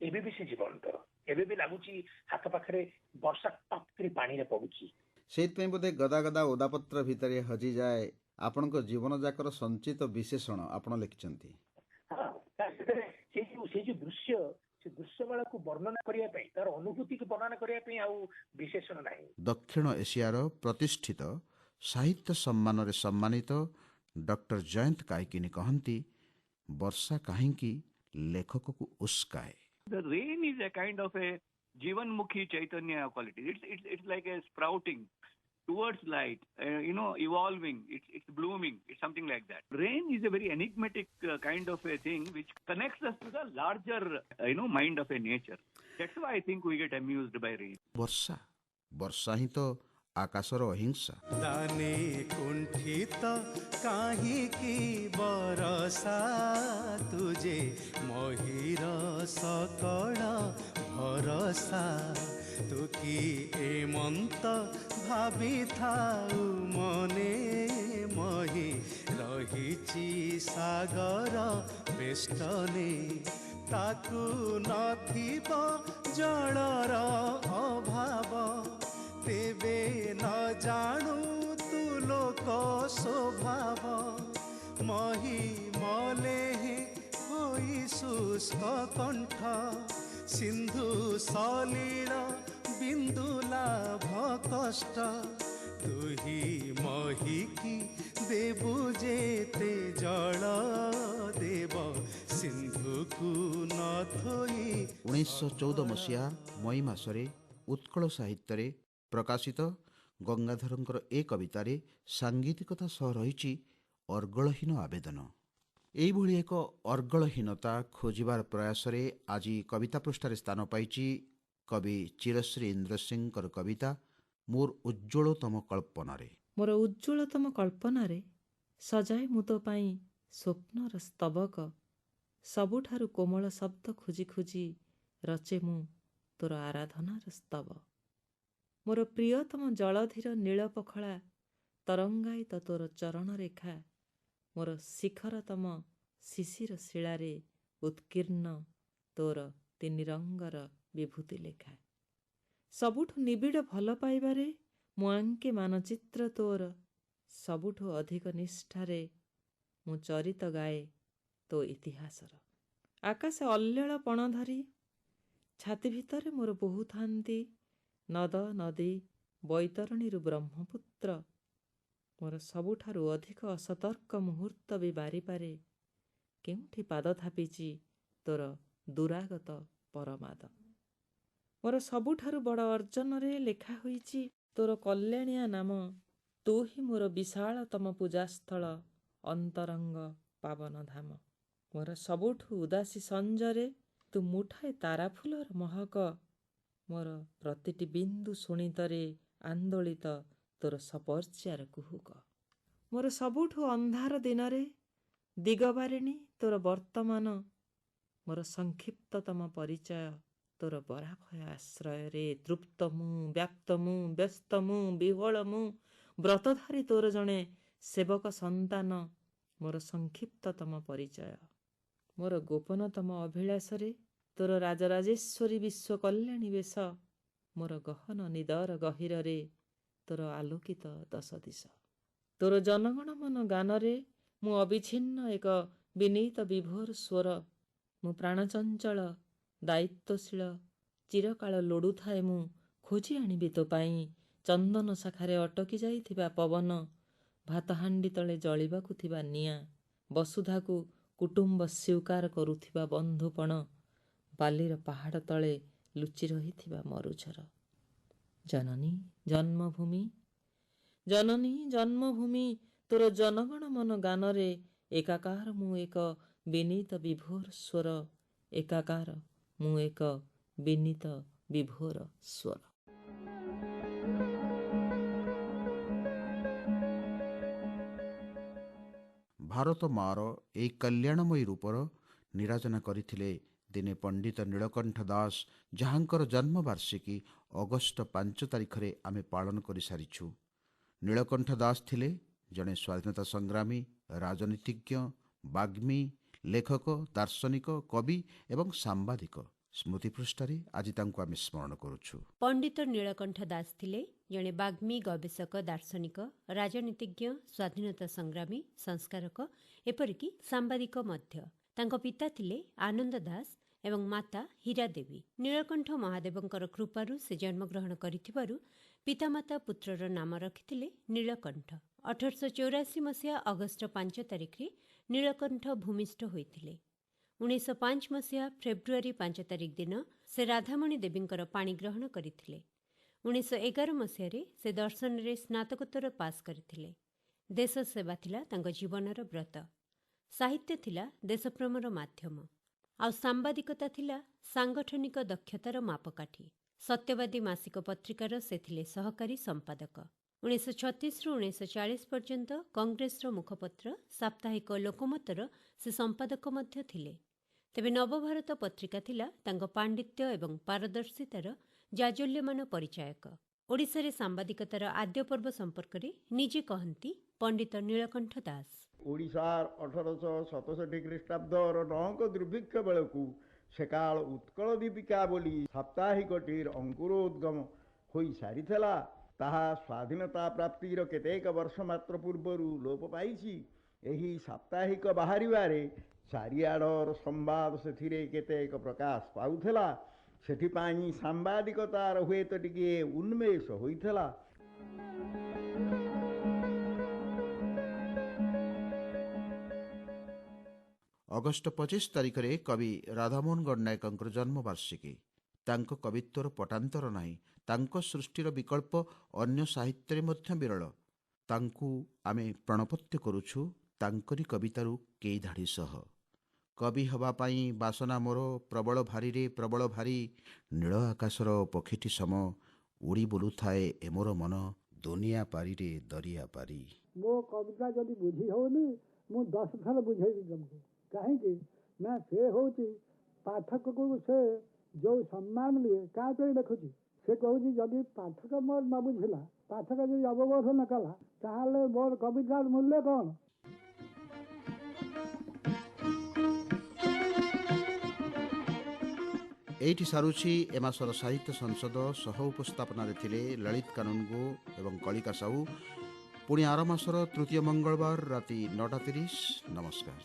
ଏବେ ବି ସେ ଜୀବନ୍ତ, ଏବେ ବି ଲାଗୁଛି ହାତ ପାଖରେ ବର୍ଷା ଟପ୍ କରି ପାଣିରେ ପଡୁଛି। ସେଇଥିପାଇଁ ବୋଧେ ଗଦା ଗଦା ଓଦାପତ୍ର ଭିତରେ ହଜିଯାଏ ଆପଣଙ୍କ ଜୀବନ ଯାକର ସଞ୍ଚିତ ବିଶେଷଣ ଆପଣ ଲେଖିଛନ୍ତି। ହଁ, ସେଇ ଯୋଉ ଦୃଶ୍ୟ, ସେ ଦୃଶ୍ୟମାଳାକୁ ବର୍ଣ୍ଣନା କରିବା ପାଇଁ, ତାର ଅନୁଭୂତିକୁ ବର୍ଣ୍ଣନା କରିବା ପାଇଁ ଆଉ ବିଶେଷଣ ନାହିଁ। ଦକ୍ଷିଣ ଏସିଆର ପ୍ରତିଷ୍ଠିତ ସାହିତ୍ୟ ସମ୍ମାନରେ ସମ୍ମାନିତ ଡକ୍ଟର ଜୟନ୍ତ କାଇକିନି କହନ୍ତି, ବର୍ଷା କାହିଁକି ଲେଖକକୁ ଉସ୍କାଏ? The rain is a kind of a Jivanmukhi Chaitanya quality. It's like a sprouting towards light, evolving. It's blooming. It's something like that. Rain is a very enigmatic kind of a thing which connects us to the larger, mind of a nature. That's why I think we get amused by rain. ବର୍ଷା ହିଁ ତ ଆକାଶର ଅହିଂସା। ଦାନେ କୁଣ୍ଠିତ କାହିଁକି ବରଷା, ତୁଜେ ମହିର ସକଳ ଭରସା। ତୁ କି ଏମନ୍ତ ଭାବିଥାଉ ମନେ ମହି, ରହିଛି ସାଗର ବେଷ୍ଟନେ। ତାକୁ ନଥିବ ଜଳର ଅଭାବ, ତେବେ ନ ଜାଣୁ ତୁ ଲୋକ ସ୍ୱଭାବ। ମହି ମଲେ ହୋଇ ଶୁଷ୍କ କଣ୍ଠ, ସିନ୍ଧୁ ସଲିଳ ବିନ୍ଦୁ ଲାଭ କଷ୍ଟ। ତୁହି ମହିକି ଦେବୁ ଯେତେ ଜଳ, ଦେବ ସିନ୍ଧୁକୁ ନ ଥୋଇ। 1914 ମସିହା ମଇ ମାସରେ ଉତ୍କଳ ସାହିତ୍ୟରେ ପ୍ରକାଶିତ ଗଙ୍ଗାଧରଙ୍କର ଏ କବିତାରେ ସାଙ୍ଗୀତିକତା ସହ ରହିଛି ଅର୍ଗଳହୀନ ଆବେଦନ। ଏଇଭଳି ଏକ ଅର୍ଗଳହୀନତା ଖୋଜିବାର ପ୍ରୟାସରେ ଆଜି କବିତା ପୃଷ୍ଠାରେ ସ୍ଥାନ ପାଇଛି କବି ଚିରଶ୍ରୀ ଇନ୍ଦ୍ର ସିଂଙ୍କର କବିତା ମୋର ଉଜ୍ଜ୍ୱଳତମ କଳ୍ପନାରେ। ମୋର ଉଜ୍ଜ୍ୱଳତମ କଳ୍ପନାରେ ସଜାଏ ମୁଁ ତୋ ପାଇଁ ସ୍ୱପ୍ନର ସ୍ତବକ, ସବୁଠାରୁ କୋମଳ ଶବ୍ଦ ଖୋଜି ଖୋଜି ରଚେ ମୁଁ ତୋର ଆରାଧନାର ସ୍ତବ। ମୋର ପ୍ରିୟତମ ଜଳଧୀର ନୀଳ ପଖଳା, ତରଙ୍ଗାୟିତ ତୋର ଚରଣ ରେଖା, ମୋର ଶିଖରତମ ଶିଶିର ଶିଳାରେ ଉତ୍କୀର୍ଣ୍ଣ ତୋର ତିନି ରଙ୍ଗର ବିଭୂତି ଲେଖା। ସବୁଠୁ ନିବିଡ଼ ଭଲ ପାଇବାରେ ମୁଁ ଆଙ୍କେ ମାନଚିତ୍ର ତୋର, ସବୁଠୁ ଅଧିକ ନିଷ୍ଠାରେ ମୁଁ ଚରିତ ଗାଏ ତୋ ଇତିହାସର। ଆକାଶ ଅଲ୍ୟଳ ପଣ ଧରି ଛାତି ଭିତରେ ମୋର ବହୁଥାନ୍ତି ନଦ ନଦୀ, ବୈତରଣୀରୁ ବ୍ରହ୍ମପୁତ୍ର। ମୋର ସବୁଠାରୁ ଅଧିକ ଅସତର୍କ ମୁହୂର୍ତ୍ତ ବି ବାରିପାରେ କେଉଁଠି ପାଦ ଥାପିଛି ତୋର ଦୂରାଗତ ପରମାଦ। ମୋର ସବୁଠାରୁ ବଡ଼ ଅର୍ଜନରେ ଲେଖା ହୋଇଛି ତୋର କଲ୍ୟାଣିଆ ନାମ, ତୁ ହିଁ ମୋର ବିଶାଳତମ ପୂଜାସ୍ଥଳ, ଅନ୍ତରଙ୍ଗ ପାବନ ଧାମ। ମୋର ସବୁଠୁ ଉଦାସୀ ସଞ୍ଜରେ ତୁ ମୁଠାଏ ତାରାଫୁଲର ମହକ, ମୋର ପ୍ରତିଟି ବିନ୍ଦୁ ଶୁଣିତରେ ଆନ୍ଦୋଳିତ ତୋର ସପର୍ଯ୍ୟାର କୁହୁକ। ମୋର ସବୁଠୁ ଅନ୍ଧାର ଦିନରେ ଦିଗବାରିଣୀ ତୋର ବର୍ତ୍ତମାନ, ମୋର ସଂକ୍ଷିପ୍ତତମ ପରିଚୟ ତୋର ବରାଭୟ ଆଶ୍ରୟରେ। ତୃପ୍ତ ମୁଁ, ବ୍ୟାପ୍ତ ମୁଁ, ବ୍ୟସ୍ତ ମୁଁ, ବିହ୍ୱଳ ମୁଁ, ବ୍ରତଧାରୀ ତୋର ଜଣେ ସେବକ ସନ୍ତାନ, ମୋର ସଂକ୍ଷିପ୍ତତମ ପରିଚୟ। ମୋର ଗୋପନତମ ଅଭିଳାଷରେ ତୋର ରାଜରାଜେଶ୍ୱରୀ ବିଶ୍ୱ କଲ୍ୟାଣୀ ବେଶ, ମୋର ଗହନ ନିଦର ଗହୀରରେ ତୋର ଆଲୋକିତ ଦଶ ଦିଶ। ତୋର ଜନଗଣମନ ଗାନରେ ମୁଁ ଅବିଚ୍ଛିନ୍ନ ଏକ ବିନୀତ ବିଭୋର ସ୍ୱର। ମୁଁ ପ୍ରାଣଚଞ୍ଚଳ ଦାୟିତ୍ୱଶୀଳ ଚିରକାଳ ଲୋଡ଼ୁଥାଏ ମୁଁ ଖୋଜି ଆଣିବି ତୋ ପାଇଁ ଚନ୍ଦନ ଶାଖାରେ ଅଟକି ଯାଇଥିବା ପବନ, ଭାତହାଣ୍ଡି ତଳେ ଜଳିବାକୁ ଥିବା ନିଆଁ, ବସୁଧାକୁ କୁଟୁମ୍ବ ସ୍ୱୀକାର କରୁଥିବା ବନ୍ଧୁପଣ, ବାଲିର ପାହାଡ଼ ତଳେ ଲୁଚି ରହିଥିବା ମରୁଝର। ଜନନୀ ଜନ୍ମଭୂମି, ଜନନୀ ଜନ୍ମଭୂମି, ତୋର ଜନଗଣମନ ଗାନରେ ଏକାକାର ମୁଁ ଏକ ବିନୀତ ବିଭୋର ସ୍ୱର, ଏକାକାର ମୁଁ ଏକ ବିନୀତ ବିଭୋର ସ୍ୱର। ଭାରତ ମାର ଏହି କଲ୍ୟାଣମୟୀ ରୂପର ନିରାଜନା କରିଥିଲେ ଦିନେ ପଣ୍ଡିତ ନୀଳକଣ୍ଠ ଦାସ, ଯାହାଙ୍କର ଜନ୍ମବାର୍ଷିକୀ ଅଗଷ୍ଟ 5 ତାରିଖରେ ଆମେ ପାଳନ କରିସାରିଛୁ। ନୀଳକଣ୍ଠ ଦାସ ଥିଲେ ଜଣେ ସ୍ୱାଧୀନତା ସଂଗ୍ରାମୀ, ରାଜନୀତିଜ୍ଞ, ବାଗ୍ମୀ, ଲେଖକ, ଦାର୍ଶନିକ, କବି ଏବଂ ସାମ୍ବାଦିକ। ସ୍ମୃତି ପୃଷ୍ଠାରେ ଆଜି ତାଙ୍କୁ ଆମେ ସ୍ମରଣ କରୁଛୁ। ପଣ୍ଡିତ ନୀଳକଣ୍ଠ ଦାସ ଥିଲେ ଜଣେ ବାଗ୍ମୀ, ଗବେଷକ, ଦାର୍ଶନିକ, ରାଜନୀତିଜ୍ଞ, ସ୍ୱାଧୀନତା ସଂଗ୍ରାମୀ, ସଂସ୍କାରକ, ଏପରିକି ସାମ୍ବାଦିକ ମଧ୍ୟ। ତାଙ୍କ ପିତା ଥିଲେ ଆନନ୍ଦ ଦାସ ଏବଂ ମାତା ହୀରା ଦେବୀ। ନୀଳକଣ୍ଠ ମହାଦେବଙ୍କର କୃପାରୁ ସେ ଜନ୍ମଗ୍ରହଣ କରିଥିବାରୁ ପିତାମାତା ପୁତ୍ରର ନାମ ରଖିଥିଲେ ନୀଳକଣ୍ଠ। 1884 ମସିହା ଅଗଷ୍ଟ 5 ତାରିଖରେ ନୀଳକଣ୍ଠ ଭୂମିଷ୍ଠ ହୋଇଥିଲେ। 1905 ମସିହା ଫେବୃଆରୀ 5 ତାରିଖ ଦିନ ସେ ରାଧାମଣୀ ଦେବୀଙ୍କର ପାଣି ଗ୍ରହଣ କରିଥିଲେ। 1911 ମସିହାରେ ସେ ଦର୍ଶନରେ ସ୍ନାତକୋତ୍ତର ପାସ୍ କରିଥିଲେ। ଦେଶ ସେବା ଥିଲା ତାଙ୍କ ଜୀବନର ବ୍ରତ। ସାହିତ୍ୟ ଥିଲା ଦେଶପ୍ରେମର ମାଧ୍ୟମ, ଆଉ ସାମ୍ବାଦିକତା ଥିଲା ସାଂଗଠନିକ ଦକ୍ଷତାର ମାପକାଠି। ସତ୍ୟବାଦୀ ମାସିକ ପତ୍ରିକାର ସେ ଥିଲେ ସହକାରୀ ସମ୍ପାଦକ। 1936ରୁ 1940 ପର୍ଯ୍ୟନ୍ତ କଂଗ୍ରେସର ମୁଖପତ୍ର ସାପ୍ତାହିକ ଲୋକମତର ସେ ସମ୍ପାଦକ ମଧ୍ୟ ଥିଲେ। ତେବେ ନବଭାରତ ପତ୍ରିକା ଥିଲା ତାଙ୍କ ପାଣ୍ଡିତ୍ୟ ଏବଂ ପାରଦର୍ଶିତାର ଜାଜ୍ୱଲ୍ୟମାନ ପରିଚାୟକ। ଓଡ଼ିଶାରେ ସାମ୍ବାଦିକତାର ଆଦ୍ୟ ପର୍ବ ସମ୍ପର୍କରେ ନିଜେ କହନ୍ତି ପଣ୍ଡିତ ନୀଳକଣ୍ଠ ଦାସ। ଓଡ଼ିଶାର 1867 ଖ୍ରୀଷ୍ଟାବ୍ଦର ନଅଙ୍କ ଦୁର୍ଭିକ୍ଷ ବେଳକୁ ସେକାଳ ଉତ୍କଳ ଦୀପିକା ବୋଲି ସାପ୍ତାହିକଟିର ଅଙ୍କୁରୋଦ୍ଗମ ହୋଇସାରିଥିଲା। ତାହା ସ୍ୱାଧୀନତା ପ୍ରାପ୍ତିର କେତେକ ବର୍ଷ ମାତ୍ର ପୂର୍ବରୁ ଲୋପ ପାଇଛି। ଏହି ସାପ୍ତାହିକ ବାହାରିବାରେ ଚାରିଆଡ଼ର ସମ୍ବାଦ ସେଥିରେ କେତେକ ପ୍ରକାଶ ପାଉଥିଲା। ସେଥିପାଇଁ ସାମ୍ବାଦିକତାର ହୁଏତ ଟିକିଏ ଉନ୍ମେଷ ହୋଇଥିଲା। ଅଗଷ୍ଟ 25 ତାରିଖରେ କବି ରାଧାମୋହନ ଗଡ଼ନାୟକଙ୍କର ଜନ୍ମବାର୍ଷିକୀ। ତାଙ୍କ କବିତ୍ୱର ପଟାନ୍ତର ନାହିଁ। ତାଙ୍କ ସୃଷ୍ଟିର ବିକଳ୍ପ ଅନ୍ୟ ସାହିତ୍ୟରେ ମଧ୍ୟ ବିରଳ। ତାଙ୍କୁ ଆମେ ପ୍ରଣପତ୍ୟ କରୁଛୁ ତାଙ୍କରି କବିତାରୁ କେଇ ଧାଡ଼ି ସହ। କବି ହେବା ପାଇଁ ବାସନା ମୋର ପ୍ରବଳ ଭାରୀରେ ପ୍ରବଳ ଭାରୀ, ନୀଳ ଆକାଶର ପକ୍ଷୀଟି ସମ ଉଡ଼ି ବୁଲୁଥାଏ ଏ ମୋର ମନ, ଦୁନିଆ ପାରିରେ ଦରିଆ ପାରି। ମୋ କବିତା ଯଦି ବୁଝି ହେଉନି ମୁଁ 10 ଥର ବୁଝେଇବି ତୁମକୁ। କାହିଁକି ନା ସେ ହେଉଛି ପାଠକକୁ ସେ ଯେଉଁ ସମ୍ମାନ ଦିଏ କାହା ପାଇଁ ଲେଖୁଛି। ସେ କହୁଛି ଯଦି ପାଠକ ମୋର ନ ବୁଝିଲା, ପାଠକ ଯଦି ଅବବୋଧ ନ କଲା, ତାହେଲେ ମୋର କବିତାର ମୂଲ୍ୟ କ'ଣ? ଏଇଠି ସାରୁଛି ଏ ମାସର ସାହିତ୍ୟ ସଂସଦ। ସହ ଉପସ୍ଥାପନାରେ ଥିଲେ ଲଳିତ କାନୁନଗୋ ଏବଂ କଳିକା ସାହୁ। ପୁଣି ଆର ମାସର ତୃତୀୟ ମଙ୍ଗଳବାର ରାତି 9:30। ନମସ୍କାର।